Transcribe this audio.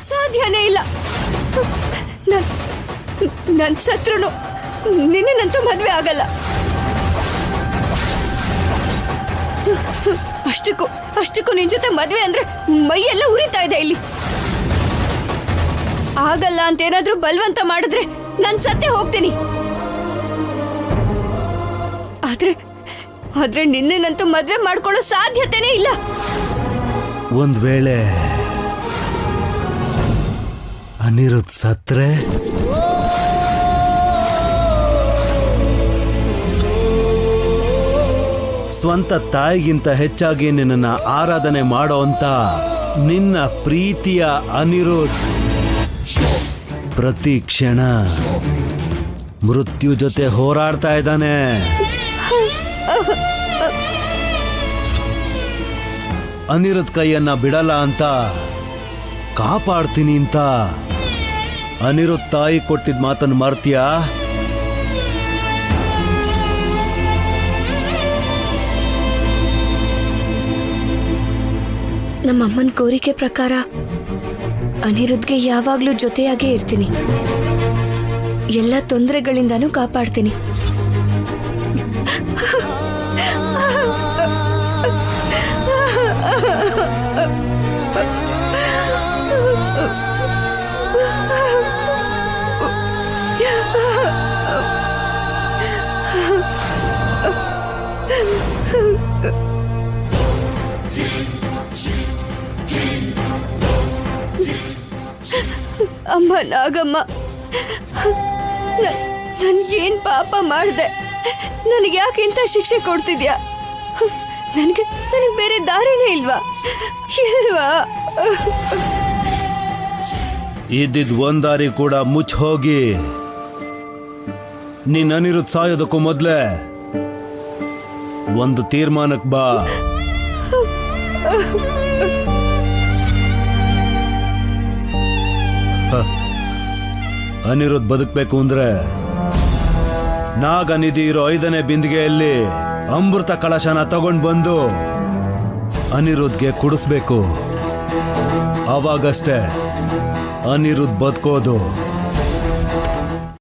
ಸಾಧ್ಯನೇ ಇಲ್ಲ. ನನ್ ಸತ್ರುನು ನಿನ್ನಂತೂ ಮದ್ವೆ ಆಗಲ್ಲ. ಅಷ್ಟಕ್ಕೂ ನಿನ್ ಜೊತೆ ಮದ್ವೆ ಅಂದ್ರೆ ಮೈಯೆಲ್ಲ ಉರಿತಾ ಇದೆ ಇಲ್ಲಿ. ಆಗಲ್ಲ ಅಂತ ಏನಾದ್ರೂ ಬಲವಂತ ಮಾಡಿದ್ರೆ ನಾನ್ ಸತ್ತೇ ಹೋಗ್ತೀನಿ. ಆದ್ರೆ ನಿನ್ನಂತೂ ಮದ್ವೆ ಮಾಡ್ಕೊಳ್ಳೋ ಸಾಧ್ಯತೆನೇ ಇಲ್ಲ. ಒಂದ್ ವೇಳೆ ಅನಿರುದ್ಧ್ ಸತ್ರೆ ಸ್ವಂತ ತಾಯಿಗಿಂತ ಹೆಚ್ಚಾಗಿ ನಿನ್ನನ್ನ ಆರಾಧನೆ ಮಾಡೋ ಅಂತ ನಿನ್ನ ಪ್ರೀತಿಯ ಅನಿರುದ್ಧ್ ಪ್ರತಿ ಕ್ಷಣ ಮೃತ್ಯು ಜೊತೆ ಹೋರಾಡ್ತಾ ಇದ್ದಾನೆ. ಅನಿರುದ್ಧ್ ಕೈಯನ್ನ ಬಿಡಲ್ಲ ಅಂತ, ಕಾಪಾಡ್ತೀನಿ ಅಂತ ಅನಿರುದ್ಧ್ ತಾಯಿ ಕೊಟ್ಟಿದ್ ಮಾತನ್ನು ಮರ್ತೀಯಾ? ನಮ್ಮಮ್ಮನ ಕೋರಿಕೆ ಪ್ರಕಾರ ಅನಿರುದ್ಧ್ಗೆ ಯಾವಾಗ್ಲೂ ಜೊತೆಯಾಗೇ ಇರ್ತೀನಿ. ಎಲ್ಲ ತೊಂದರೆಗಳಿಂದನೂ ಕಾಪಾಡ್ತೀನಿ. ಅಮ್ಮ ನಾಗಮ್ಮ, ನನ್ಗೇನ್ ಪಾಪ ಮಾಡ್ದೆ? ನನಗೆ ಯಾಕೆ ಇಂಥ ಶಿಕ್ಷೆ ಕೊಡ್ತಿದ್ಯಾ? ನನಗೆ ಬೇರೆ ದಾರಿನೇ ಇಲ್ವಾ? ಇದ್ದಿದ್ ಒಂದ್ ದಾರಿ ಕೂಡ ಮುಚ್ಚ ಹೋಗಿ ನೀನ್ ಅನಿರುದ್ಧ್ ಸಾಯೋದಕ್ಕೂ ಮೊದ್ಲೇ ಒಂದು ತೀರ್ಮಾನಕ್ಕೆ ಬಾ. ಅನಿರುದ್ಧ್ ಬದುಕಬೇಕು ಅಂದ್ರೆ ನಾಗನಿಧಿ ಇರೋ 5ನೇ ಬಿಂದಿಗೆಯಲ್ಲಿ ಅಮೃತ ಕಳಶನ ತಗೊಂಡ್ ಬಂದು ಅನಿರುದ್ಧ್ಗೆ ಕುಡಿಸ್ಬೇಕು. ಅವಾಗಷ್ಟೇ ಅನಿರುದ್ಧ್ ಬದುಕೋದು.